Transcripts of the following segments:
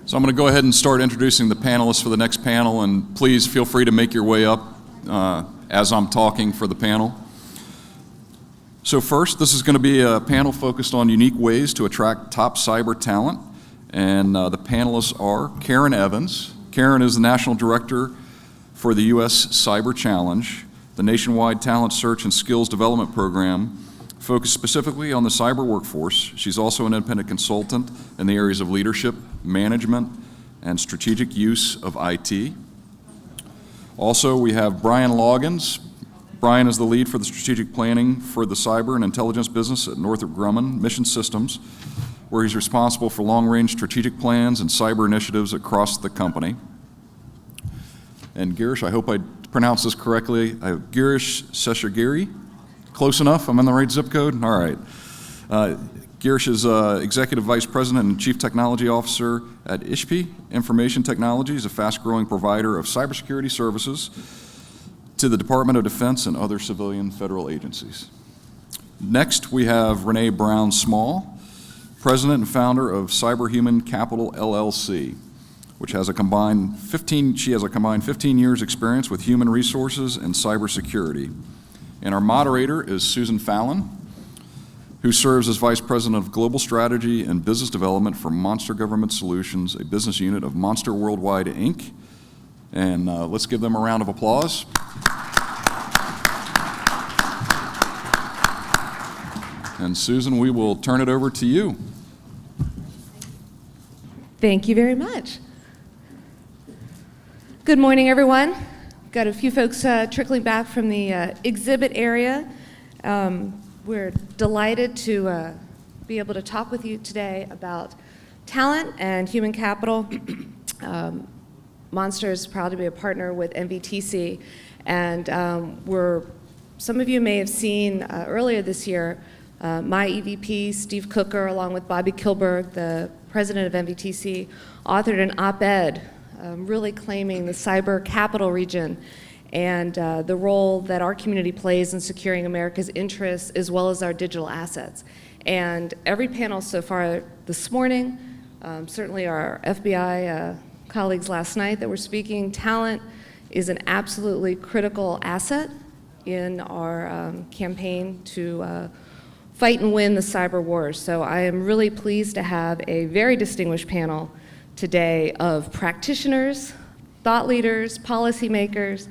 So I'm going to go ahead and start introducing the panelists for the next panel, and please feel free to make your way up as I'm talking for the panel. So first, this is going to be a panel focused on unique ways to attract top cyber talent, and the panelists are Karen Evans. Karen is the National Director for the U.S. Cyber Challenge, the nationwide talent search and skills development program focused specifically on the cyber workforce. She's also an independent consultant in the areas of leadership, management, and strategic use of IT. Also, we have Brian Loggins. Brian is the lead for the strategic planning for the cyber and intelligence business at Northrop Grumman Mission Systems, where he's responsible for long-range strategic plans and cyber initiatives across the company. And Girish, I hope I pronounced this correctly. I have Girish Seshagiri. Close enough? I'm in the right zip code? All right. Girish is Executive Vice President and Chief Technology Officer at Ishpi Information Technologies, a fast-growing provider of cybersecurity services to the Department of Defense and other civilian federal agencies. Next, we have Renee Brown-Small, President and founder of Cyberhuman Capital LLC, which has a combined 15 years experience with human resources and cybersecurity. And our moderator is Susan Fallon, who serves as Vice President of Global Strategy and Business Development for Monster Government Solutions, a business unit of Monster Worldwide, Inc. And let's give them a round of applause. And Susan, we will turn it over to you. Thank you very much. Good morning, everyone. Got a few folks trickling back from the exhibit area. We're delighted to be able to talk with you today about talent and human capital. Monster is proud to be a partner with NVTC, and some of you may have seen earlier this year, my EVP, Steve Cooker, along with Bobby Kilberg, the president of NVTC, authored an op-ed really claiming the cyber capital region and the role that our community plays in securing America's interests as well as our digital assets. And every panel so far this morning, certainly our FBI colleagues last night that were speaking, talent is an absolutely critical asset in our campaign to fight and win the cyber wars. So I am really pleased to have a very distinguished panel today of practitioners, thought leaders, policymakers,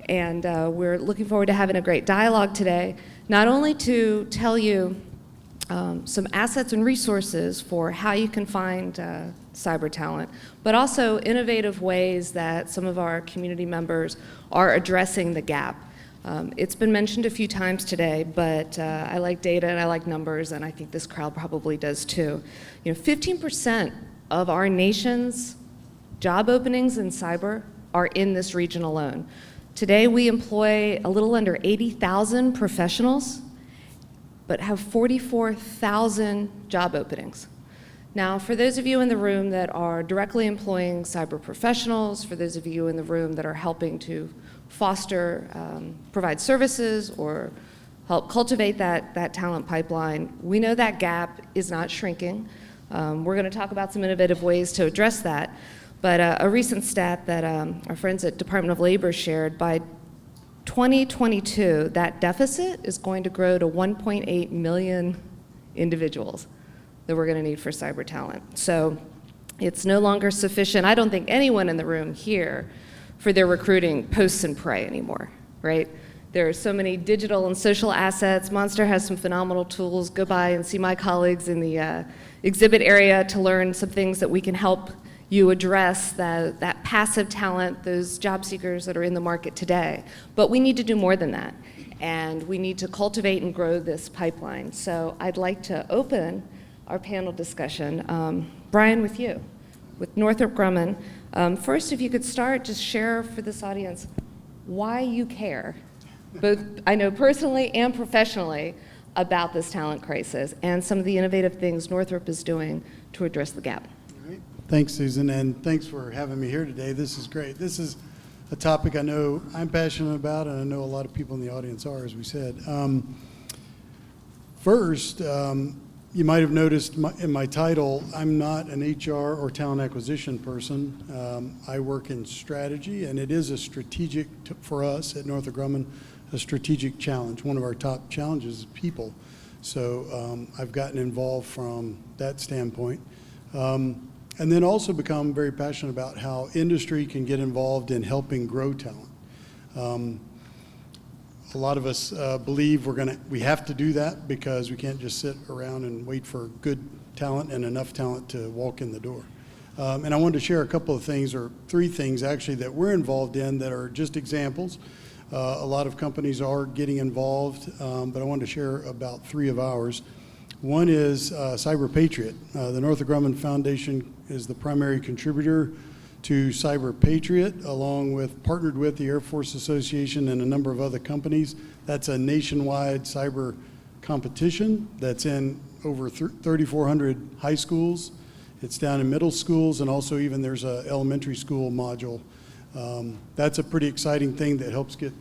and we're looking forward to having a great dialogue today, not only to tell you some assets and resources for how you can find cyber talent, but also innovative ways that some of our community members are addressing the gap. It's been mentioned a few times today, but I like data and I like numbers, and I think this crowd probably does too. 15% of our nation's job openings in cyber are in this region alone. Today we employ a little under 80,000 professionals, but have 44,000 job openings. Now, for those of you in the room that are directly employing cyber professionals, for those of you in the room that are helping to foster, provide services or help cultivate that talent pipeline, we know that gap is not shrinking. We're going to talk about some innovative ways to address that. But a recent stat that our friends at Department of Labor shared, by 2022, that deficit is going to grow to 1.8 million individuals that we're going to need for cyber talent. So it's no longer sufficient. I don't think anyone in the room here for their recruiting posts and pray anymore, right? There are so many digital and social assets. Monster has some phenomenal tools. Go by and see my colleagues in the exhibit area to learn some things that we can help you address that passive talent, those job seekers that are in the market today. But we need to do more than that. And we need to cultivate and grow this pipeline. So I'd like to open our panel discussion. Brian, with you, with Northrop Grumman. First, if you could start, just share for this audience why you care, both I know personally and professionally, about this talent crisis and some of the innovative things Northrop is doing to address the gap. All right. Thanks, Susan, and thanks for having me here today. This is great. This is a topic I know I'm passionate about, and I know a lot of people in the audience are, as we said. First, You might have noticed in my title, I'm not an HR or talent acquisition person. I work in strategy, and it is a strategic, for us at Northrop Grumman, a strategic challenge. One of our top challenges is people. So I've gotten involved from that standpoint. And then also become very passionate about how industry can get involved in helping grow talent. A lot of us believe we have to do that because we can't just sit around and wait for good talent and enough talent to walk in the door. And I wanted to share a couple of things, or 3 things actually, that we're involved in that are just examples. A lot of companies are getting involved, but I wanted to share about 3 of ours. One is Cyber Patriot. The Northrop Grumman Foundation is the primary contributor to Cyber Patriot, partnered with the Air Force Association and a number of other companies. That's a nationwide cyber competition that's in over 3,400 high schools. It's down in middle schools, and also even there's an elementary school module. That's a pretty exciting thing that helps get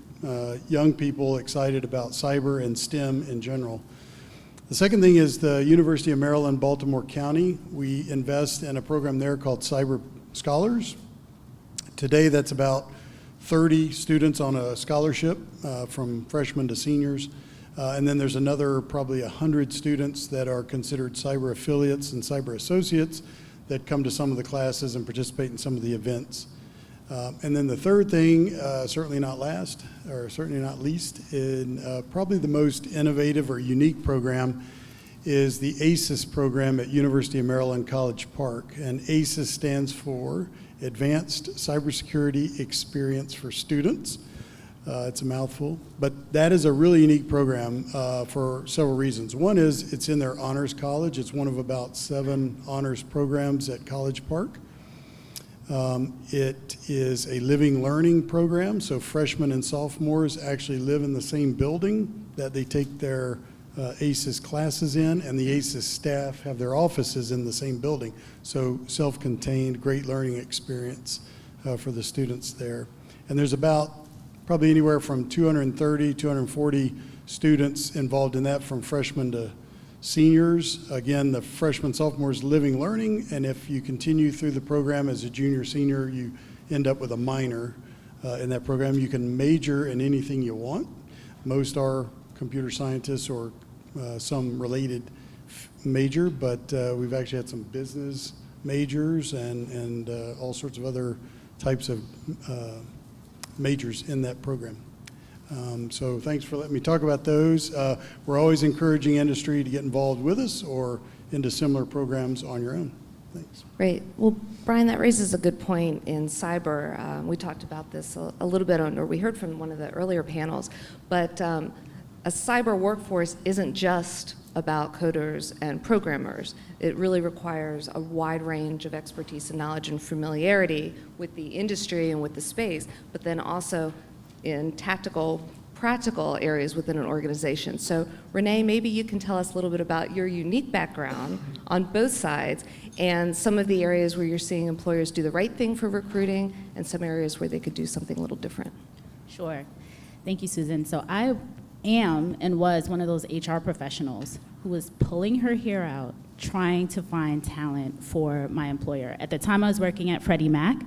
young people excited about cyber and STEM in general. The second thing is the University of Maryland, Baltimore County. We invest in a program there called Cyber Scholars. Today, that's about 30 students on a scholarship from freshmen to seniors. And then there's another probably 100 students that are considered cyber affiliates and cyber associates that come to some of the classes and participate in some of the events. And then the third thing, certainly not last, or certainly not least, in probably the most innovative or unique program is the ACES program at University of Maryland College Park. And ACES stands for Advanced Cybersecurity Experience for Students. It's a mouthful, but that is a really unique program for several reasons. One is it's in their honors college. It's one of about 7 honors programs at College Park. It is a living learning program, so freshmen and sophomores actually live in the same building that they take their ACES classes in, and the ACES staff have their offices in the same building. So self-contained, great learning experience for the students there. And there's about probably anywhere from 230, 240 students involved in that, from freshmen to seniors. Again, the freshman, sophomores, living learning, and if you continue through the program as a junior, senior, you end up with a minor in that program. You can major in anything you want. Most are computer scientists or some related major, but we've actually had some business majors and all sorts of other types of majors in that program. So thanks for letting me talk about those. We're always encouraging industry to get involved with us or into similar programs on your own. Thanks. Great. Well, Brian, that raises a good point in cyber. We talked about this a little bit or we heard from one of the earlier panels, but a cyber workforce isn't just about coders and programmers. It really requires a wide range of expertise and knowledge and familiarity with the industry and with the space, but then also in tactical, practical areas within an organization. So Renee, maybe you can tell us a little bit about your unique background on both sides and some of the areas where you're seeing employers do the right thing for recruiting and some areas where they could do something a little different. Sure. Thank you, Susan. So I am and was one of those HR professionals who was pulling her hair out trying to find talent for my employer. At the time I was working at Freddie Mac,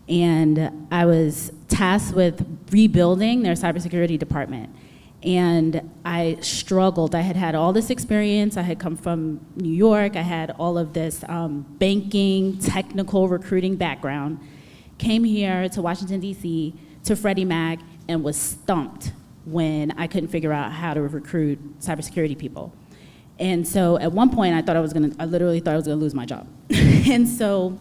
and I was tasked with rebuilding their cybersecurity department. And I struggled. I had had all this experience. I had come from New York. I had all of this banking, technical recruiting background. Came here to Washington, D.C., to Freddie Mac, and was stumped when I couldn't figure out how to recruit cybersecurity people. And so at one point, I literally thought I was gonna lose my job. And so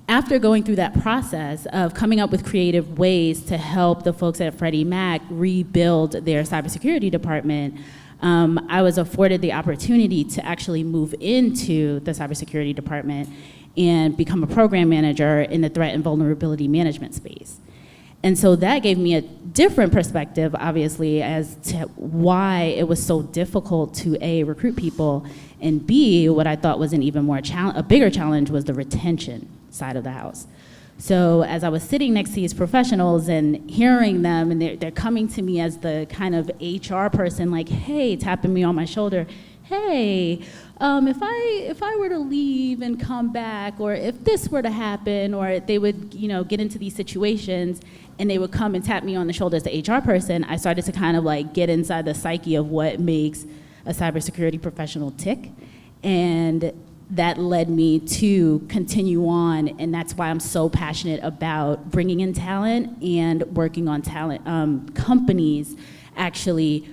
after going through that process of coming up with creative ways to help the folks at Freddie Mac rebuild their cybersecurity department, I was afforded the opportunity to actually move into the cybersecurity department and become a program manager in the threat and vulnerability management space. And so that gave me a different perspective, obviously, as to why it was so difficult to A, recruit people, and B, what I thought was an even more a bigger challenge was the retention side of the house. So as I was sitting next to these professionals and hearing them, and they're coming to me as the kind of HR person, like, hey, tapping me on my shoulder, hey, if I were to leave and come back, or if this were to happen, or they would, get into these situations and they would come and tap me on the shoulder as the HR person, I started to kind of like get inside the psyche of what makes a cybersecurity professional tick. And that led me to continue on, and that's why I'm so passionate about bringing in talent and working on talent, companies actually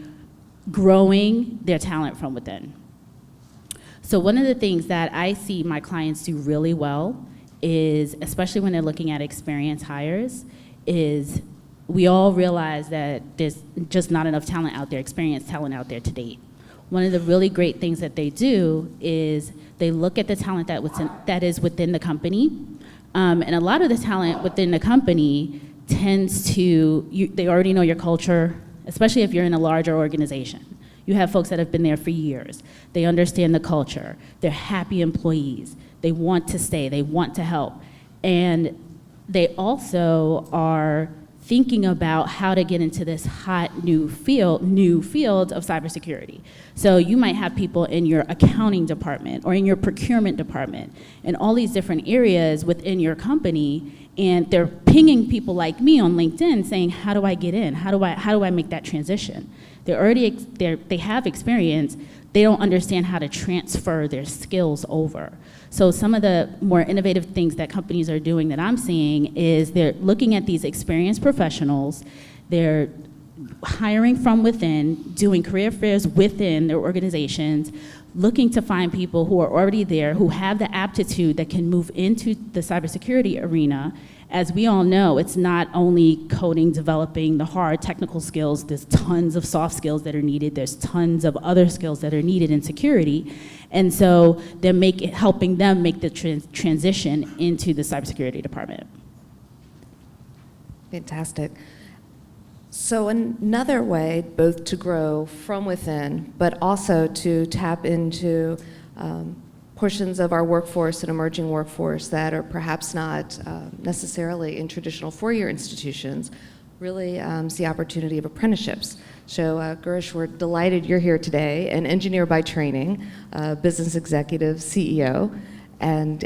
growing their talent from within. So one of the things that I see my clients do really well is, especially when they're looking at experienced hires, is we all realize that there's just not enough talent out there, experienced talent out there to date. One of the really great things that they do is they look at the talent that is within the company, and a lot of the talent within the company tends to, they already know your culture, especially if you're in a larger organization. You have folks that have been there for years. They understand the culture. They're happy employees. They want to stay. They want to help. And they also are thinking about how to get into this hot new field of cybersecurity. So you might have people in your accounting department or in your procurement department and all these different areas within your company, and they're pinging people like me on LinkedIn saying, how do I get in? How do I make that transition? They have experience. They don't understand how to transfer their skills over. So some of the more innovative things that companies are doing that I'm seeing is they're looking at these experienced professionals, they're hiring from within, doing career fairs within their organizations, looking to find people who are already there, who have the aptitude that can move into the cybersecurity arena. As we all know, it's not only coding, developing the hard technical skills, there's tons of soft skills that are needed, there's tons of other skills that are needed in security. And so they're helping them make the transition into the cybersecurity department. Fantastic. So another way both to grow from within, but also to tap into portions of our workforce and emerging workforce that are perhaps not necessarily in traditional four-year institutions, really see opportunity of apprenticeships. So Girish, we're delighted you're here today, an engineer by training, business executive, CEO, and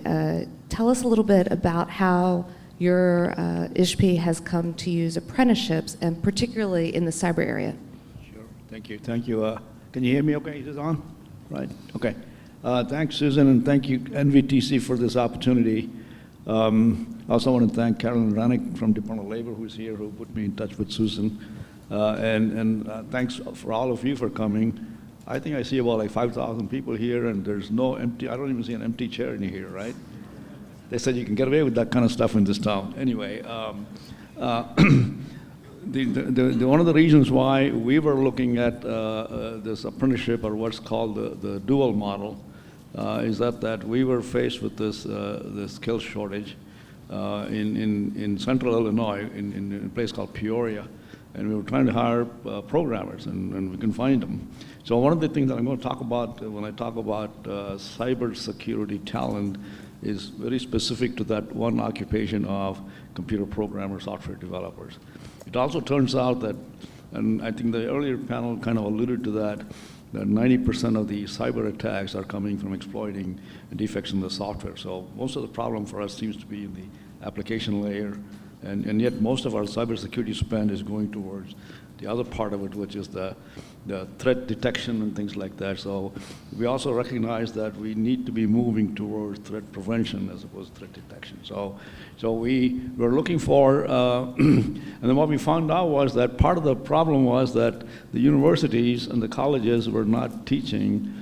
tell us a little bit about how your Ishpi has come to use apprenticeships, and particularly in the cyber area. Sure, thank you. Can you hear me okay? Is this on? Right, okay. Thanks, Susan, and thank you, NVTC, for this opportunity. I also want to thank Carolyn Renee from Department of Labor, who's here, who put me in touch with Susan. And thanks for all of you for coming. I think I see about like 5,000 people here, and there's no empty, I don't even see an empty chair in here, right? They said you can get away with that kind of stuff in this town. Anyway, one of the reasons why we were looking at this apprenticeship, or what's called the dual model, is that we were faced with this skill shortage in central Illinois, in a place called Peoria, and we were trying to hire programmers, and we couldn't find them. So one of the things that I'm going to talk about when I talk about cybersecurity talent is very specific to that one occupation of computer programmers, software developers. It also turns out that, and I think the earlier panel kind of alluded to that 90% of the cyber attacks are coming from exploiting defects in the software. So most of the problem for us seems to be in the application layer, and yet most of our cybersecurity spend is going towards the other part of it, which is the threat detection and things like that. So we also recognize that we need to be moving towards threat prevention as opposed to threat detection. So we were looking for, and then what we found out was that part of the problem was that the universities and the colleges were not teaching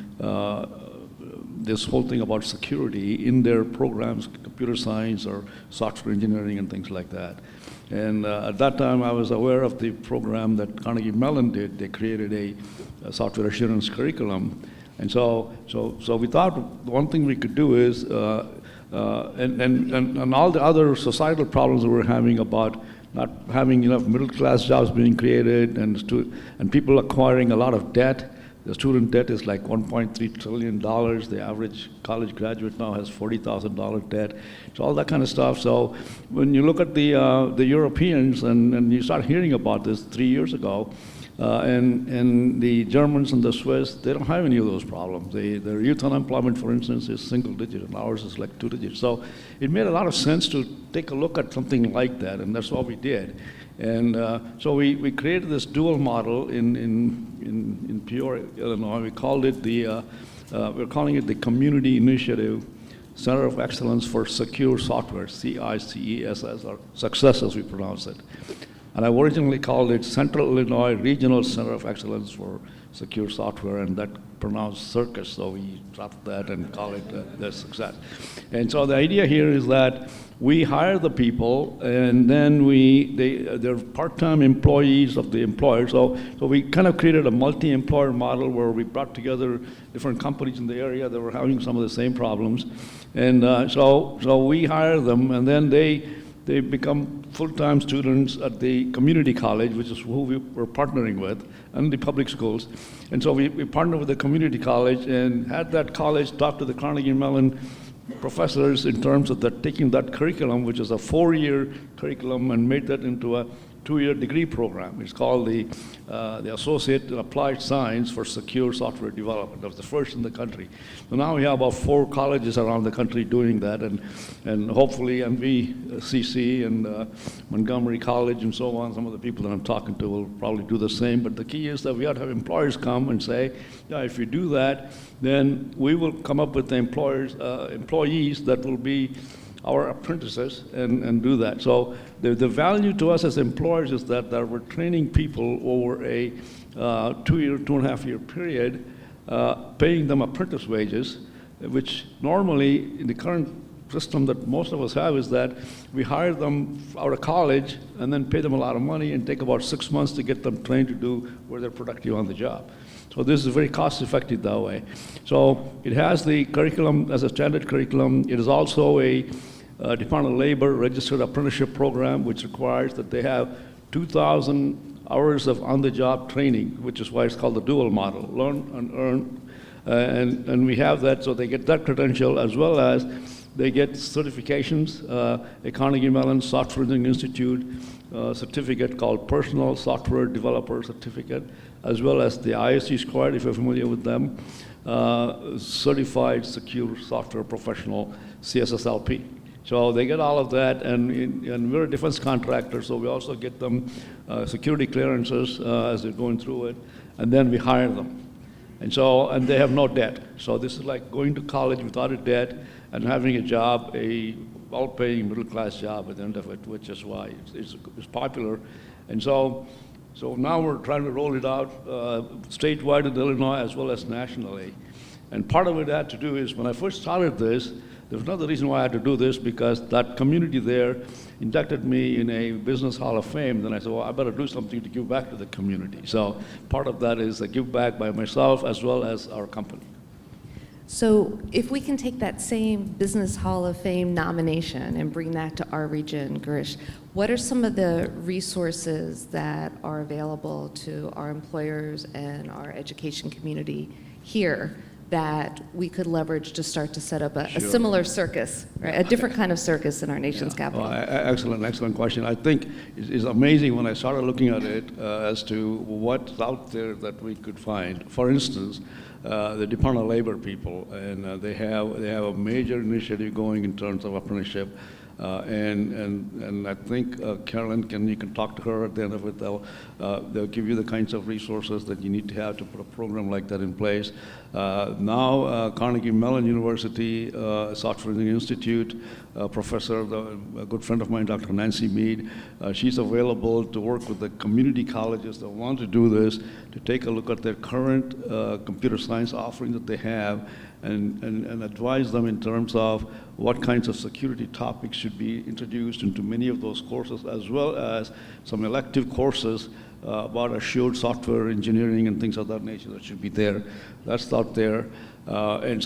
this whole thing about security in their programs, computer science or software engineering and things like that. And at that time, I was aware of the program that Carnegie Mellon did. They created a software assurance curriculum. And so we thought one thing we could do is, and all the other societal problems that we're having about not having enough middle-class jobs being created and people acquiring a lot of debt. The student debt is like $1.3 trillion. The average college graduate now has $40,000 debt. So all that kind of stuff. So when you look at the Europeans and you start hearing about this 3 years ago, And the Germans and the Swiss, they don't have any of those problems. Their youth unemployment, for instance, is single digit, and ours is like 2 digits. So it made a lot of sense to take a look at something like that, and that's what we did. And so we created this dual model in Peoria, Illinois. We called it we're calling it the Community Initiative Center of Excellence for Secure Software, CICESS, or Success as we pronounce it. And I originally called it Central Illinois Regional Center of Excellence for Secure Software, and that pronounced circus, so we dropped that and call it the success. And so the idea here is that we hire the people, and then they're part-time employees of the employer. So we kind of created a multi-employer model where we brought together different companies in the area that were having some of the same problems. And so we hire them, and then they become full-time students at the community college, which is who we were partnering with, and the public schools. And so we partnered with the community college and had that college talk to the Carnegie Mellon professors in terms of taking that curriculum, which is a 4-year curriculum, and made that into a 2-year degree program. It's called the Associate in Applied Science for Secure Software Development. That was the first in the country. So now we have about 4 colleges around the country doing that, and hopefully MVCC and Montgomery College and so on, some of the people that I'm talking to will probably do the same. But the key is that we ought to have employers come and say, yeah, if you do that, then we will come up with the employees that will be our apprentices and do that. So the value to us as employers is that we're training people over a 2.5 year period, paying them apprentice wages, which normally in the current system that most of us have is that we hire them out of college and then pay them a lot of money and take about 6 months to get them trained to do where they're productive on the job. So this is very cost effective that way. So it has the curriculum as a standard curriculum. It is also a Department of Labor registered apprenticeship program, which requires that they have 2,000 hours of on-the-job training, which is why it's called the dual model, learn and earn. And we have that, so they get that credential as well as they get certifications, a Carnegie Mellon Software Engineering Institute certificate called Personal Software Developer Certificate, as well as the ISC Squared, if you're familiar with them, Certified Secure Software Professional, CSSLP. So they get all of that, and we're a defense contractor, so we also get them security clearances as they're going through it, and then we hire them. And they have no debt. So this is like going to college without a debt and having a job, a well-paying middle-class job at the end of it, which is why it's popular. And so now we're trying to roll it out statewide in Illinois as well as nationally. And part of it had to do is when I first started this, there was another reason why I had to do this, because that community there inducted me in a Business Hall of Fame. Then I said, well, I better do something to give back to the community. So part of that is a give back by myself as well as our company. So if we can take that same Business Hall of Fame nomination and bring that to our region, Girish, what are some of the resources that are available to our employers and our education community here that we could leverage to start to set up a similar circus, right? A different kind of circus in our nation's capital? Well, excellent question. I think it's amazing when I started looking at it as to what's out there that we could find. For instance, the Department of Labor people, and they have a major initiative going in terms of apprenticeship. And I think Carolyn, you can talk to her at the end of it. They'll give you the kinds of resources that you need to have to put a program like that in place. Now, Carnegie Mellon University Software Engineering Institute professor, a good friend of mine, Dr. Nancy Mead, she's available to work with the community colleges that want to do this, to take a look at their current computer science offering that they have, and advise them in terms of what kinds of security topics should be introduced into many of those courses, as well as some elective courses about assured software engineering and things of that nature that should be there. That's out there. And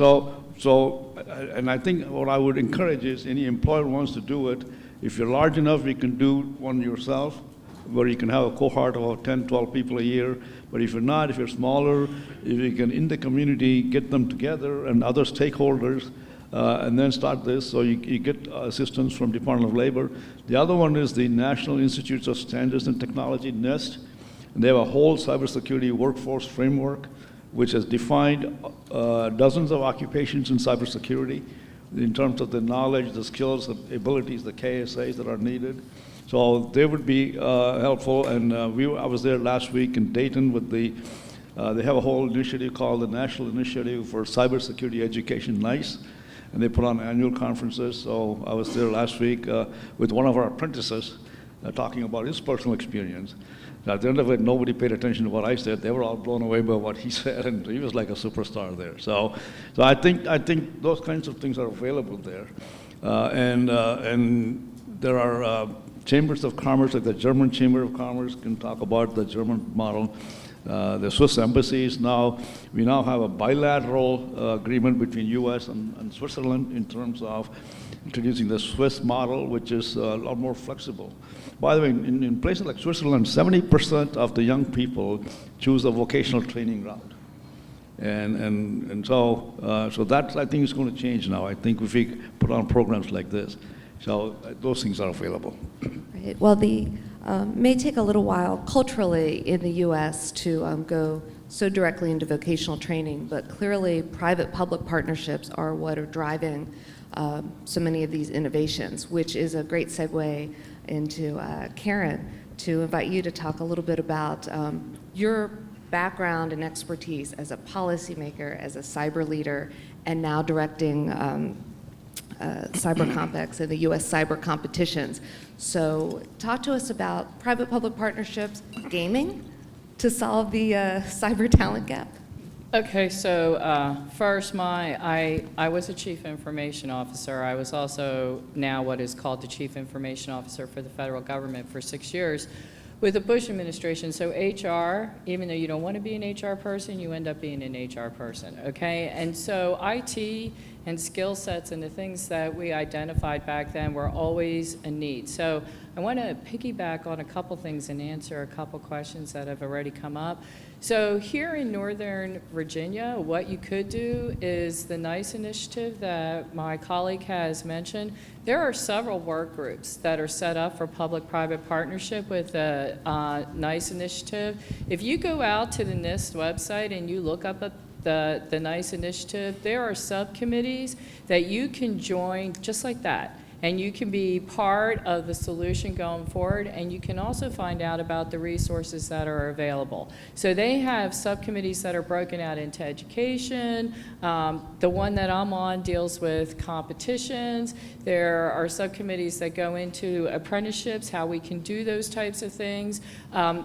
I think what I would encourage is any employer wants to do it, if you're large enough, you can do one yourself, where you can have a cohort of 10, 12 people a year. But if you're not, if you're smaller, if you can, in the community, get them together and other stakeholders, and then start this, so you get assistance from Department of Labor. The other one is the National Institutes of Standards and Technology, NIST. And they have a whole cybersecurity workforce framework, which has defined dozens of occupations in cybersecurity in terms of the knowledge, the skills, the abilities, the KSAs that are needed. So they would be helpful. And I was there last week in Dayton with they have a whole initiative called the National Initiative for Cybersecurity Education, NICE, and they put on annual conferences. So I was there last week with one of our apprentices talking about his personal experience. At the end of it, nobody paid attention to what I said. They were all blown away by what he said, and he was like a superstar there. So I think those kinds of things are available there, and there are chambers of commerce, like the German Chamber of Commerce can talk about the German model. The Swiss embassies we now have a bilateral agreement between U.S. and Switzerland in terms of introducing the Swiss model, which is a lot more flexible. By the way, in places like Switzerland, 70% of the young people choose a vocational training route. And so that, I think, is going to change now. I think if we put on programs like this, so those things are available. Right. Well, may take a little while culturally in the U.S. to go so directly into vocational training, but clearly private-public partnerships are what are driving so many of these innovations, which is a great segue into Karen, to invite you to talk a little bit about your background and expertise as a policymaker, as a cyber leader, and now directing cyber complex in the U.S. cyber competitions. So talk to us about private-public partnerships, gaming, to solve the cyber talent gap. Okay, so first, I was a chief information officer. I was also now what is called the chief information officer for the federal government for 6 years with the Bush administration. So HR, even though you don't want to be an HR person, you end up being an HR person, okay? And so IT and skill sets and the things that we identified back then were always a need. So I want to piggyback on a couple things and answer a couple questions that have already come up. So here in Northern Virginia, what you could do is the NICE initiative that my colleague has mentioned. There are several work groups that are set up for public-private partnership with the NICE initiative. If you go out to the NIST website and you look up the NICE initiative, there are subcommittees that you can join just like that. And you can be part of the solution going forward, and you can also find out about the resources that are available. So they have subcommittees that are broken out into education. The one that I'm on deals with competitions. There are subcommittees that go into apprenticeships, how we can do those types of things.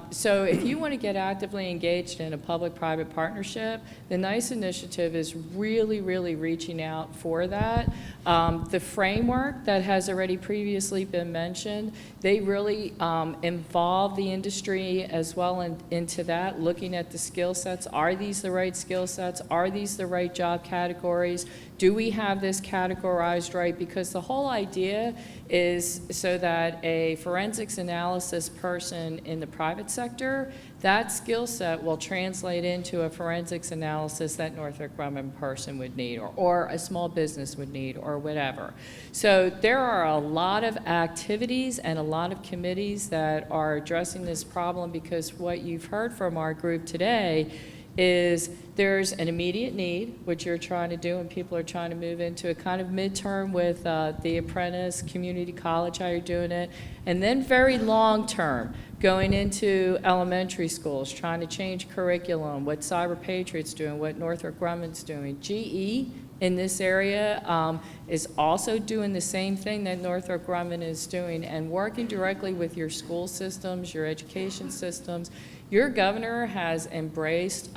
So if you want to get actively engaged in a public-private partnership, the NICE initiative is really, really reaching out for that. The framework that has already previously been mentioned, they really involve the industry as well into that, looking at the skill sets. Are these the right skill sets? Are these the right job categories? Do we have this categorized right? Because the whole idea is so that a forensics analysis person in the private sector, that skill set will translate into a forensics analysis that Northrop Grumman person would need, or a small business would need, or whatever. So there are a lot of activities and a lot of committees that are addressing this problem, because what you've heard from our group today is there's an immediate need, which you're trying to do, and people are trying to move into a kind of midterm with the apprentice, community college, how you're doing it, and then very long term, going into elementary schools, trying to change curriculum, what Cyber Patriot's doing, what Northrop Grumman's doing. GE in this area is also doing the same thing that Northrop Grumman is doing, and working directly with your school systems, your education systems. Your governor has embraced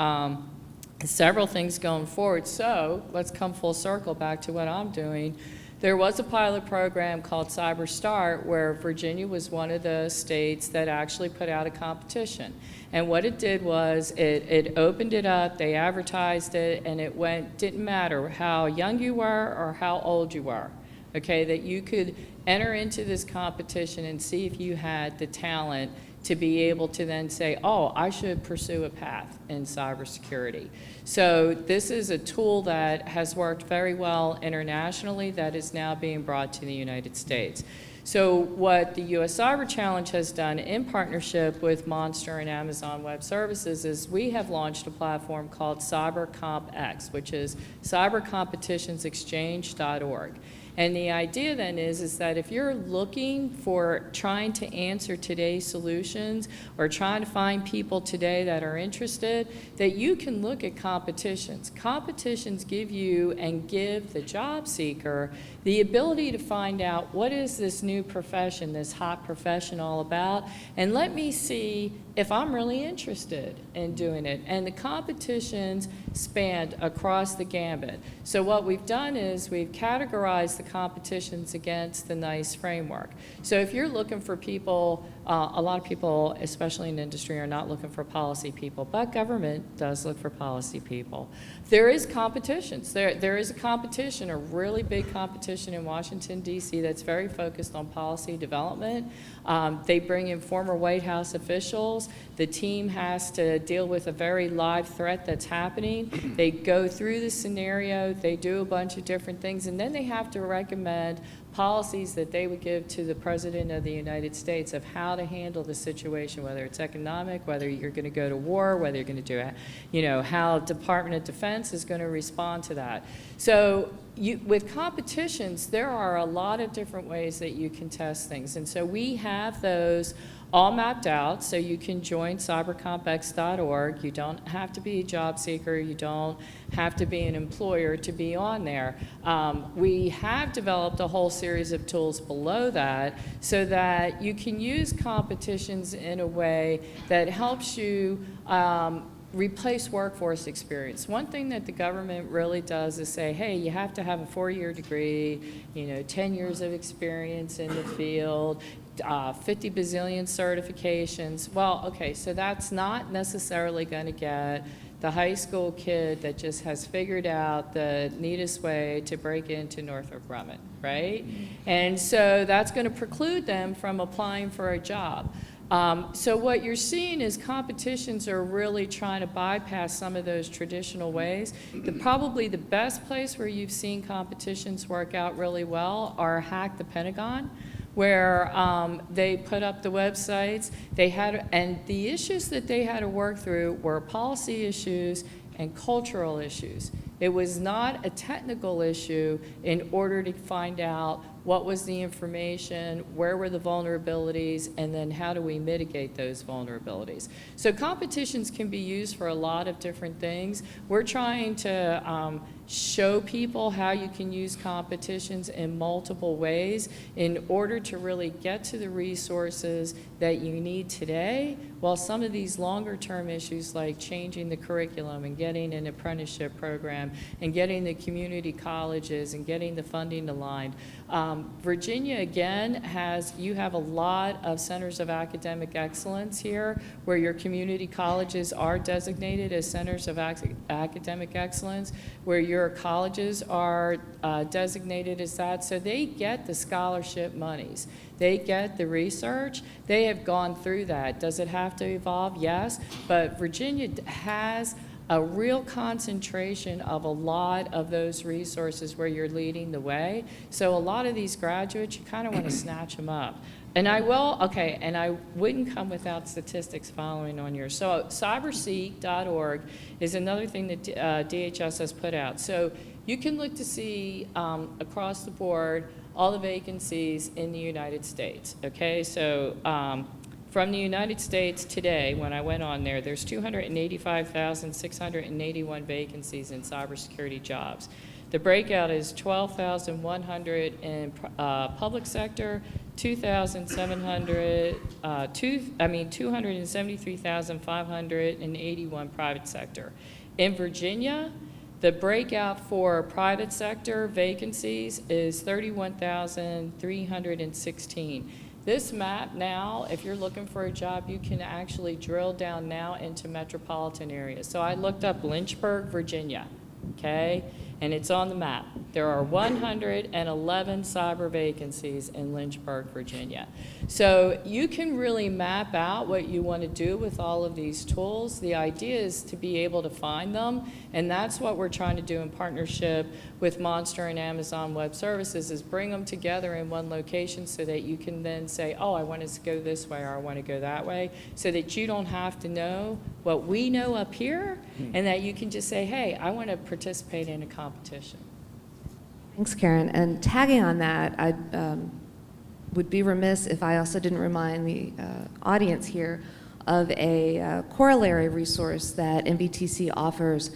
several things going forward. So let's come full circle back to what I'm doing. There was a pilot program called Cyber Start where Virginia was one of the states that actually put out a competition. And what it did was it opened it up, they advertised it, and it went, didn't matter how young you were or how old you were. okay, that you could enter into this competition and see if you had the talent to be able to then say, oh, I should pursue a path in cybersecurity. So this is a tool that has worked very well internationally that is now being brought to the United States. So what the U.S. Cyber Challenge has done in partnership with Monster and Amazon Web Services is we have launched a platform called CyberCompX, which is cybercompetitionsexchange.org. And the idea then is that if you're looking for trying to answer today's solutions or trying to find people today that are interested, that you can look at competitions. Competitions give you and give the job seeker the ability to find out what is this new profession, this hot profession all about, and let me see if I'm really interested in doing it. And the competitions spanned across the gambit. So what we've done is we've categorized the competitions against the NICE framework. So if you're looking for people, a lot of people, especially in industry, are not looking for policy people, but government does look for policy people. There is competitions. There is a competition, a really big competition in Washington, D.C. that's very focused on policy development. They bring in former White House officials. The team has to deal with a very live threat that's happening. They go through the scenario, they do a bunch of different things, and then they have to recommend policies that they would give to the President of the United States of how to handle the situation, whether it's economic, whether you're going to go to war, whether you're going to do it, you know, how Department of Defense is going to respond to that. So with competitions, there are a lot of different ways that you can test things. And so we have those all mapped out, so you can join cybercompx.org. You don't have to be a job seeker. You don't have to be an employer to be on there. We have developed a whole series of tools below that so that you can use competitions in a way that helps you replace workforce experience. One thing that the government really does is say, hey, you have to have a 4-year degree, 10 years of experience in the field, 50 bazillion certifications. Well, okay, so that's not necessarily going to get the high school kid that just has figured out the neatest way to break into Northrop Grumman, right? And so that's going to preclude them from applying for a job. So what you're seeing is competitions are really trying to bypass some of those traditional ways. Probably the best place where you've seen competitions work out really well are Hack the Pentagon, where they put up the websites. And the issues that they had to work through were policy issues and cultural issues. It was not a technical issue in order to find out what was the information, where were the vulnerabilities, and then how do we mitigate those vulnerabilities. So competitions can be used for a lot of different things. We're trying to show people how you can use competitions in multiple ways in order to really get to the resources that you need today, while some of these longer term issues like changing the curriculum and getting an apprenticeship program and getting the community colleges and getting the funding aligned. Virginia, again, you have a lot of centers of academic excellence here where your community colleges are designated as centers of academic excellence, where your colleges are designated as that. So they get the scholarship monies. They get the research. They have gone through that. Does it have to evolve? Yes. But Virginia has a real concentration of a lot of those resources where you're leading the way. So a lot of these graduates, you kind of want to snatch them up. And I wouldn't come without statistics following on yours. So cyberseek.org is another thing that DHS has put out. So you can look to see across the board all the vacancies in the United States, okay? So from the United States today, when I went on there, there's 285,681 vacancies in cybersecurity jobs. The breakout is 12,100 in public sector, 273,581 private sector. In Virginia, the breakout for private sector vacancies is 31,316. This map now, if you're looking for a job, you can actually drill down now into metropolitan areas. So I looked up Lynchburg, Virginia, okay? and it's on the map. There are 111 cyber vacancies in Lynchburg, Virginia. So you can really map out what you want to do with all of these tools. The idea is to be able to find them, and that's what we're trying to do in partnership with Monster and Amazon Web Services, is bring them together in one location so that you can then say, oh, I want to go this way or I want to go that way, so that you don't have to know what we know up here, and that you can just say, hey, I want to participate in a competition. Thanks, Karen. And tagging on that, I would be remiss if I also didn't remind the audience here of a corollary resource that NVTC offers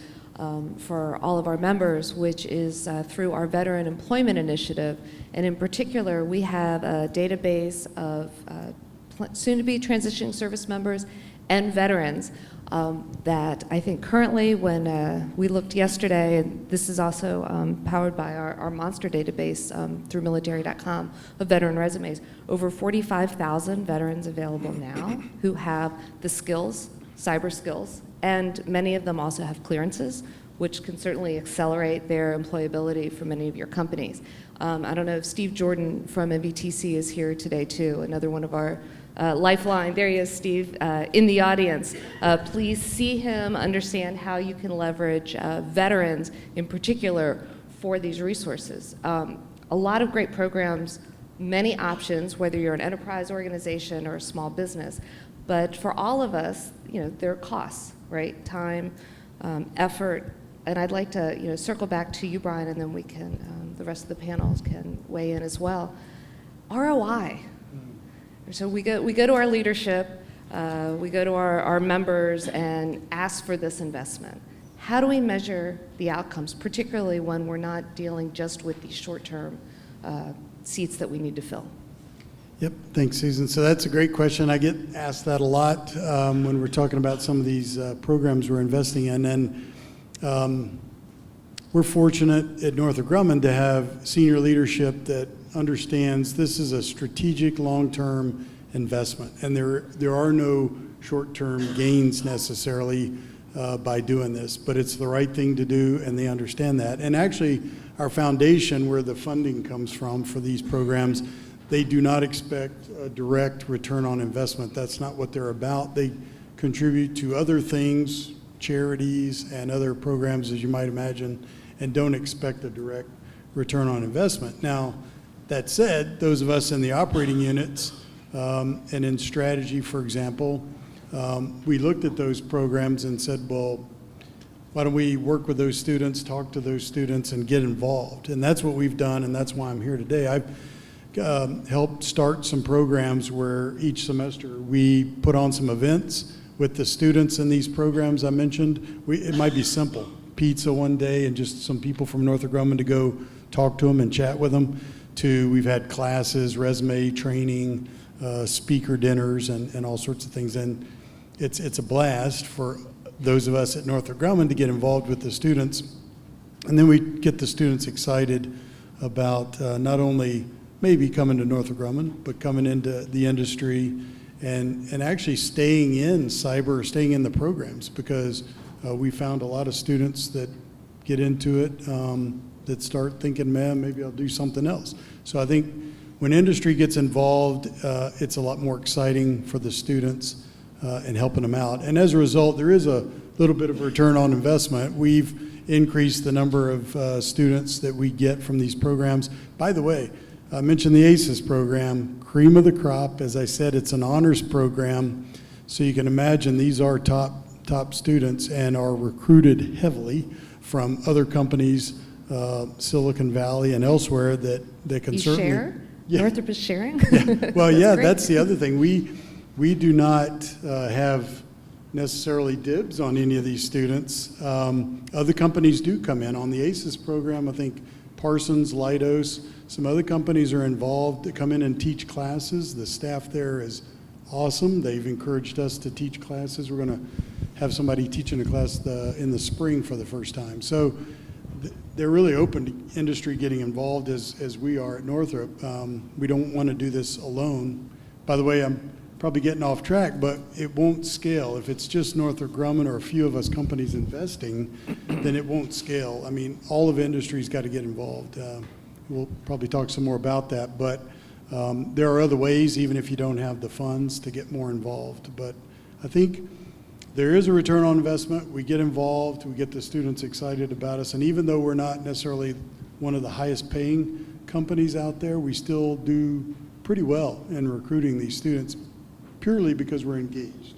for all of our members, which is through our Veteran Employment Initiative. And in particular, we have a database of soon-to-be transitioning service members and veterans that I think currently, when we looked yesterday, and this is also powered by our Monster database through military.com of veteran resumes, over 45,000 veterans available now who have the skills, cyber skills, and many of them also have clearances, which can certainly accelerate their employability for many of your companies. I don't know if Steve Jordan from MVTC is here today too, another one of our Lifeline. There he is, Steve, in the audience. Please see him, understand how you can leverage veterans in particular for these resources. A lot of great programs, many options, whether you're an enterprise organization or a small business. But for all of us, there are costs, right? Time, effort. And I'd like to circle back to you, Brian, and then we can, the rest of the panels can weigh in as well. ROI. So we go to our leadership, we go to our members and ask for this investment. How do we measure the outcomes, particularly when we're not dealing just with these short-term seats that we need to fill? Yep, thanks, Susan. So that's a great question. I get asked that a lot when we're talking about some of these programs we're investing in. And we're fortunate at Northrop Grumman to have senior leadership that understands this is a strategic long-term investment, and there are no short-term gains necessarily by doing this, but it's the right thing to do, and they understand that. And actually, our foundation, where the funding comes from for these programs, they do not expect a direct return on investment. That's not what they're about. They contribute to other things, charities and other programs, as you might imagine, and don't expect a direct return on investment. Now, that said, those of us in the operating units and in strategy, for example, we looked at those programs and said, well, why don't we work with those students, talk to those students, and get involved? And that's what we've done, and that's why I'm here today. I've helped start some programs where each semester we put on some events with the students in these programs I mentioned. It might be simple, pizza one day and just some people from Northrop Grumman to go talk to them and chat with them, to we've had classes, resume training, speaker dinners, and all sorts of things. And it's a blast for those of us at Northrop Grumman to get involved with the students. And then we get the students excited about not only maybe coming to Northrop Grumman, but coming into the industry and actually staying in cyber, staying in the programs, because we found a lot of students that get into it that start thinking, man, maybe I'll do something else. So I think when industry gets involved, it's a lot more exciting for the students and helping them out. And as a result, there is a little bit of return on investment. We've increased the number of students that we get from these programs. By the way, I mentioned the ACES program, cream of the crop. As I said, it's an honors program. So you can imagine these are top students and are recruited heavily from other companies, Silicon Valley and elsewhere that can certainly share? Yeah. Northrop is sharing? Yeah. Well, yeah, great. that's the other thing. We do not have necessarily dibs on any of these students. Other companies do come in on the ACES program. I think Parsons, Leidos, some other companies are involved that come in and teach classes. The staff there is awesome. They've encouraged us to teach classes. We're going to have somebody teaching a class in the spring for the first time. So they're really open to industry getting involved as we are at Northrop. We don't want to do this alone. By the way, I'm probably getting off track, but it won't scale. If it's just Northrop Grumman or a few of us companies investing, then it won't scale. I mean, all of industry's got to get involved. We'll probably talk some more about that, but there are other ways, even if you don't have the funds, to get more involved. But I think there is a return on investment. We get involved, we get the students excited about us, and even though we're not necessarily one of the highest paying companies out there, we still do pretty well in recruiting these students purely because we're engaged.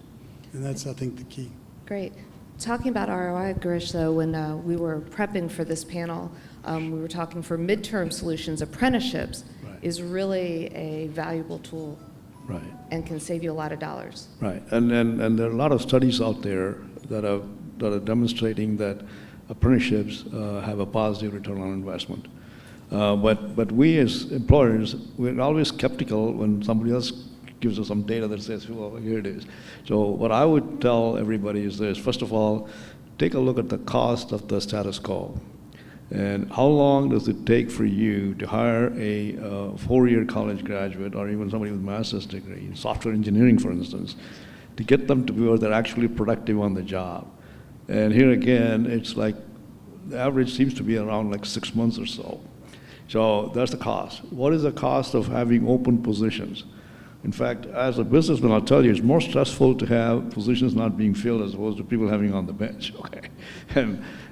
And that's, I think, the key. Great. Talking about ROI, Girish, though, when we were prepping for this panel, we were talking for midterm solutions, apprenticeships is really a valuable tool. Right. And can save you a lot of dollars. Right, and there are a lot of studies out there that are demonstrating that apprenticeships have a positive return on investment. But we as employers, we're always skeptical when somebody else gives us some data that says, well, here it is. So what I would tell everybody is this: first of all, take a look at the cost of the status quo. And how long does it take for you to hire a 4-year college graduate or even somebody with a master's degree in software engineering, for instance, to get them to where they're actually productive on the job? And here again, it's like the average seems to be around like 6 months or so. So that's the cost. What is the cost of having open positions? In fact, as a businessman, I'll tell you, it's more stressful to have positions not being filled as opposed to people having on the bench, okay?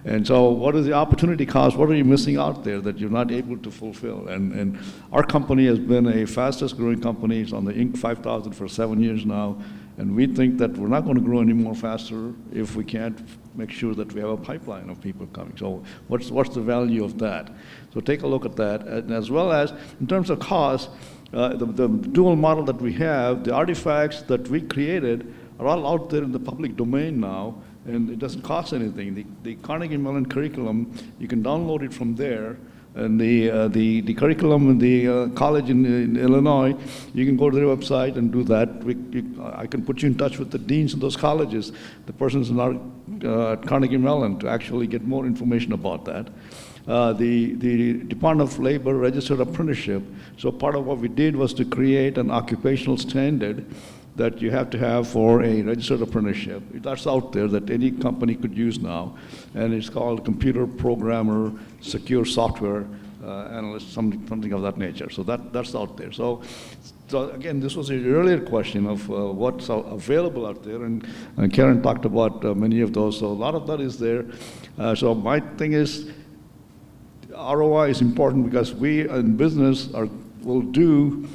And so what is the opportunity cost? What are you missing out there that you're not able to fulfill? And our company has been a fastest growing company. It's on the Inc. 5000 for 7 years now. And we think that we're not going to grow any more faster if we can't make sure that we have a pipeline of people coming. So what's the value of that? So take a look at that. And as well as in terms of cost, the dual model that we have, the artifacts that we created are all out there in the public domain now, and it doesn't cost anything. The Carnegie Mellon curriculum, you can download it from there, and the curriculum in the college in Illinois, you can go to their website and do that. I can put you in touch with the deans of those colleges, the persons at Carnegie Mellon, to actually get more information about that. The Department of Labor registered apprenticeship. So part of what we did was to create an occupational standard that you have to have for a registered apprenticeship. That's out there that any company could use now. And it's called computer programmer, secure software analyst, something of that nature. So that's out there. So again, this was an earlier question of what's available out there, and Karen talked about many of those. So a lot of that is there. So my thing is, ROI is important because we in business will do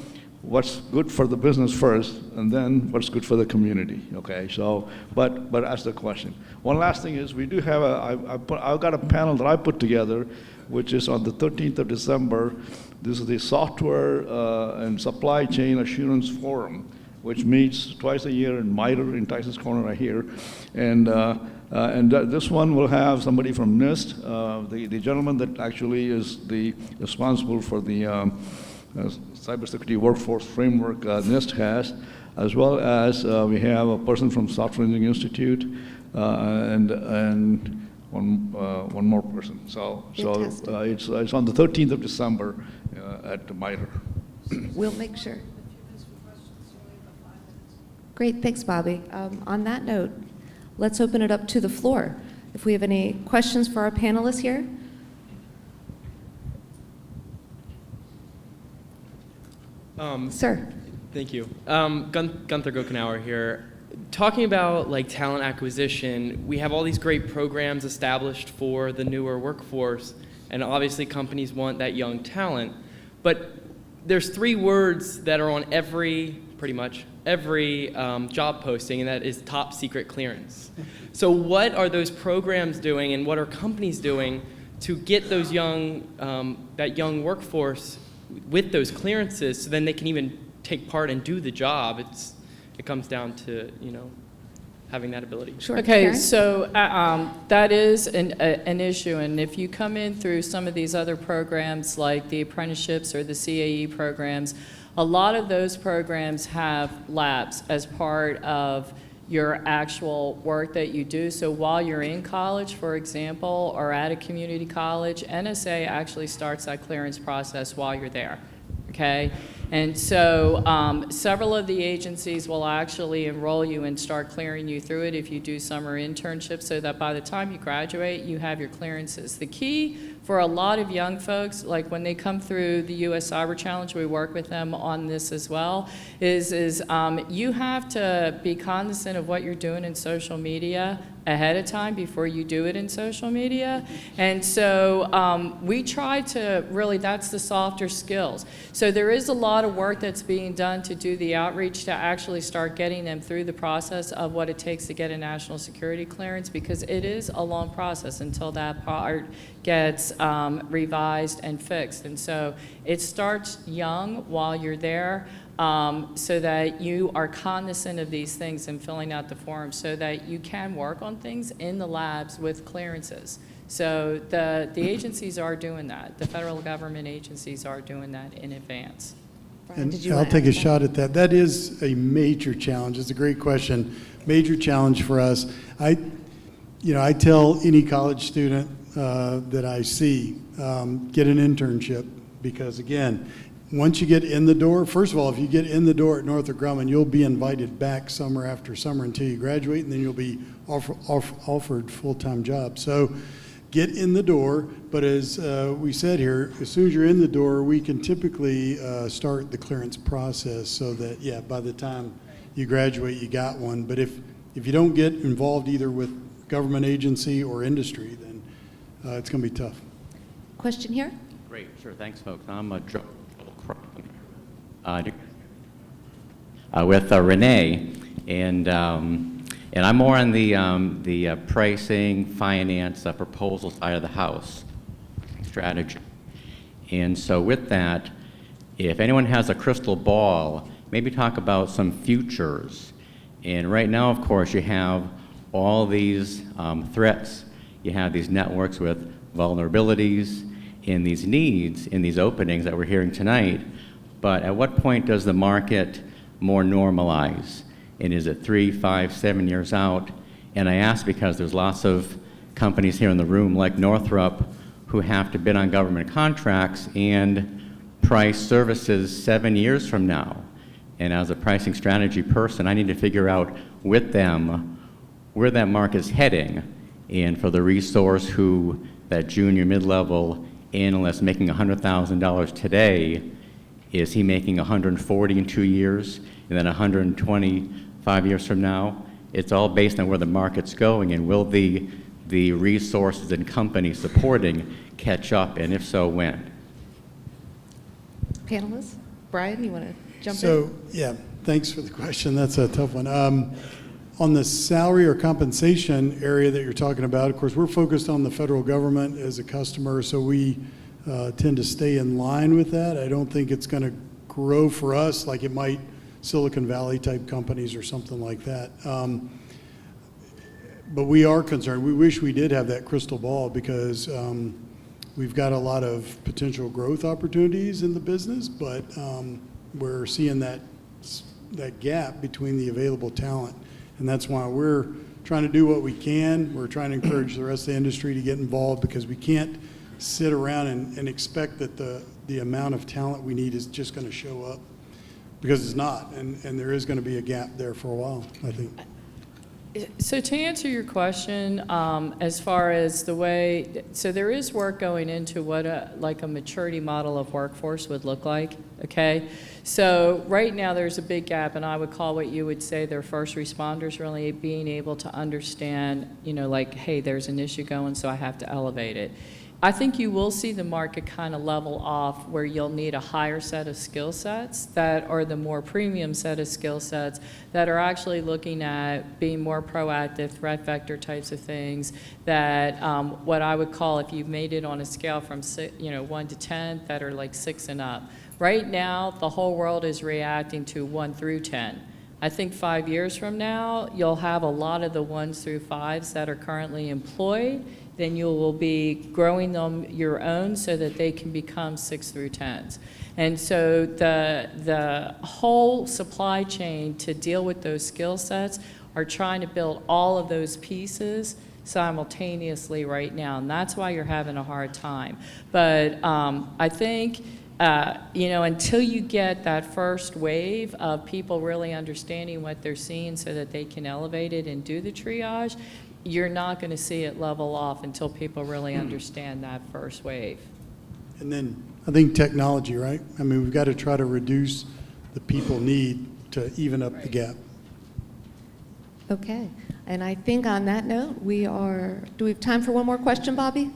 what's good for the business first, and then what's good for the community. Okay, so but ask the question. One last thing is we do have I've got a panel that I put together, which is on the 13th of December. This is the Software and Supply Chain Assurance Forum, which meets twice a year in MITRE in Tyson's Corner right here, and this one will have somebody from NIST, the gentleman that actually is the responsible for the cybersecurity workforce framework NIST has, as well as we have a person from Software Engineering Institute and one more person. So it's on the 13th of December at MITRE. We'll make sure. Great, thanks, Bobby. On that note, let's open it up to the floor. If we have any questions for our panelists here. Sir. Thank you. Gunther Gokenauer here. Talking about like talent acquisition, we have all these great programs established for the newer workforce, and obviously companies want that young talent. But there's 3 words that are on pretty much every job posting, and that is top secret clearance. So what are those programs doing, and what are companies doing to get those that young workforce with those clearances, so then they can even take part and do the job? It comes down to having that ability. Sure. Okay, Karen? so that is an issue, and if you come in through some of these other programs like the apprenticeships or the CAE programs, a lot of those programs have labs as part of your actual work that you do. So while you're in college, for example, or at a community college, NSA actually starts that clearance process while you're there, okay? And so several of the agencies will actually enroll you and start clearing you through it if you do summer internships, so that by the time you graduate, you have your clearances. The key for a lot of young folks, like when they come through the U.S. Cyber Challenge, we work with them on this as well, is you have to be cognizant of what you're doing in social media ahead of time before you do it in social media. And so we try to really, that's the softer skills. So there is a lot of work that's being done to do the outreach to actually start getting them through the process of what it takes to get a national security clearance, because it is a long process until that part gets revised and fixed. And so it starts young while you're there, so that you are cognizant of these things and filling out the forms so that you can work on things in the labs with clearances. So the agencies are doing that. The federal government agencies are doing that in advance. Brian, And did you I'll want to take a add shot at that. That is a major challenge. It's a great question. Major challenge for us. I tell any college student that I see, get an internship, because again, once you get in the door, first of all, if you get in the door at Northrop Grumman, you'll be invited back summer after summer until you graduate, and then you'll be offered full-time jobs. So get in the door, but as we said here, as soon as you're in the door, we can typically start the clearance process so that, yeah, by the time you graduate, you got one. But if you don't get involved either with government agency or industry, then it's going to be tough. Question here? Great, sure, thanks, folks. I'm Joe with Renee, and I'm more on the pricing, finance, proposal side of the house, strategy. And so with that, if anyone has a crystal ball, maybe talk about some futures. And right now, of course, you have all these threats. You have these networks with vulnerabilities and these needs in these openings that we're hearing tonight. But at what point does the market more normalize? And is it 3, 5, 7 years out? And I ask because there's lots of companies here in the room like Northrop who have to bid on government contracts and price services 7 years from now. And as a pricing strategy person, I need to figure out with them where that market is heading. And for the resource who, that junior mid-level analyst making $100,000 today, is he making 140 in 2 years and then 125 years from now? It's all based on where the market's going, and will the resources and companies supporting catch up, and if so, when? Panelists? Brian, you want to jump in? So, yeah, thanks for the question. That's a tough one. On the salary or compensation area that you're talking about, of course, we're focused on the federal government as a customer, so we tend to stay in line with that. I don't think it's going to grow for us like it might Silicon Valley type companies or something like that. But we are concerned. We wish we did have that crystal ball, because we've got a lot of potential growth opportunities in the business, but we're seeing that gap between the available talent. And that's why we're trying to do what we can. We're trying to encourage the rest of the industry to get involved, because we can't sit around and expect that the amount of talent we need is just going to show up, because it's not. And there is going to be a gap there for a while, I think. So to answer your question, as far as the way, so there is work going into what a maturity model of workforce would look like, okay? So right now there's a big gap, and I would call what you would say their first responders really being able to understand, hey, there's an issue going, so I have to elevate it. I think you will see the market kind of level off, where you'll need a higher set of skill sets that are the more premium set of skill sets that are actually looking at being more proactive, threat vector types of things, that what I would call, if you've made it on a scale from 1 to 10, that are like 6 and up. Right now, the whole world is reacting to 1 through 10. I think 5 years from now, you'll have a lot of the 1s through 5s that are currently employed. Then you will be growing them your own so that they can become 6 through 10s. And so the whole supply chain to deal with those skill sets are trying to build all of those pieces simultaneously right now, and that's why you're having a hard time. But I think until you get that first wave of people really understanding what they're seeing so that they can elevate it and do the triage, you're not going to see it level off until people really understand that first wave. And then I think technology, right? I mean, we've got to try to reduce the people need to even up the gap. Okay, and I think on that note, do we have time for one more question, Bobby?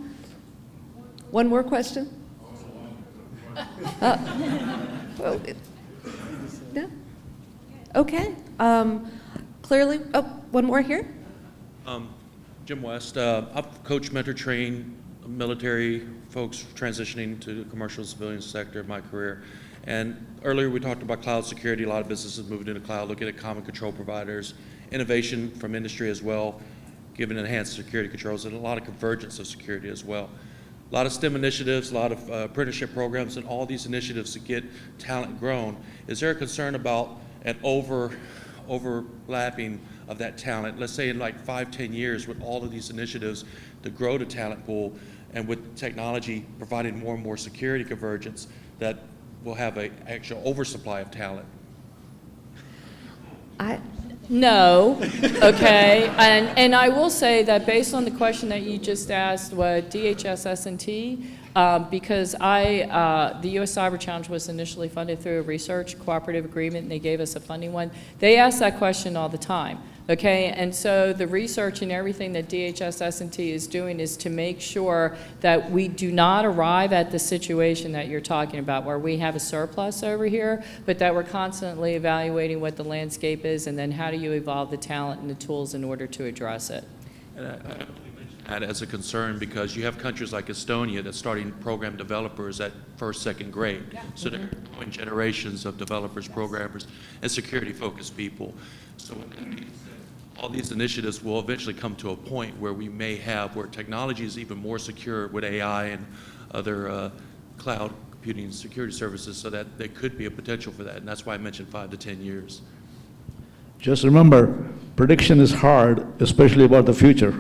One more question? Well, no? Okay, clearly, one more here? Jim West, I've coached, mentor, trained military folks transitioning to the commercial civilian sector of my career. And earlier we talked about cloud security. A lot of businesses moving into cloud, looking at common control providers, innovation from industry as well, giving enhanced security controls, and a lot of convergence of security as well. A lot of STEM initiatives, a lot of apprenticeship programs, and all these initiatives to get talent grown. Is there a concern about an overlapping of that talent, let's say in like 5-10 years, with all of these initiatives to grow the talent pool, and with technology providing more and more security convergence, that we'll have an actual oversupply of talent? No, okay, and I will say that based on the question that you just asked, what DHS S&T, because the U.S. Cyber Challenge was initially funded through a research cooperative agreement, and they gave us a funding one. They ask that question all the time, okay? And so the research and everything that DHS S&T is doing is to make sure that we do not arrive at the situation that you're talking about, where we have a surplus over here, but that we're constantly evaluating what the landscape is, and then how do you evolve the talent and the tools in order to address it. And I that as a concern, because you have countries like Estonia that's starting program developers at first, second grade. Yeah. So they're growing generations of developers, programmers, and security-focused people. So all these initiatives will eventually come to a point where we may have, where technology is even more secure with AI and other cloud computing and security services, so that there could be a potential for that. And that's why I mentioned 5 to 10 years. Just remember, prediction is hard, especially about the future.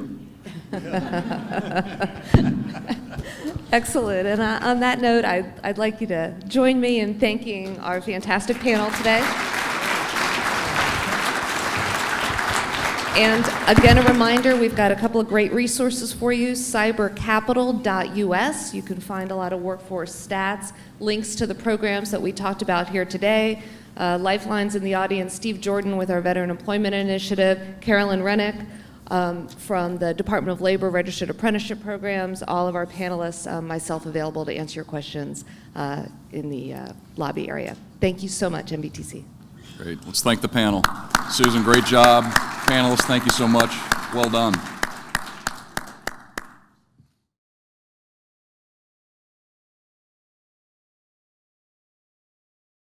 Excellent. And on that note, I'd like you to join me in thanking our fantastic panel today. And again, a reminder, we've got a couple of great resources for you. cybercapital.us. You can find a lot of workforce stats, links to the programs that we talked about here today. Lifelines in the audience, Steve Jordan with our Veteran Employment Initiative, Carolyn Rennick from the Department of Labor Registered Apprenticeship Programs, all of our panelists, myself available to answer your questions in the lobby area. Thank you so much, MBTC. Great. Let's thank the panel. Susan, great job. Panelists, thank you so much. Well done.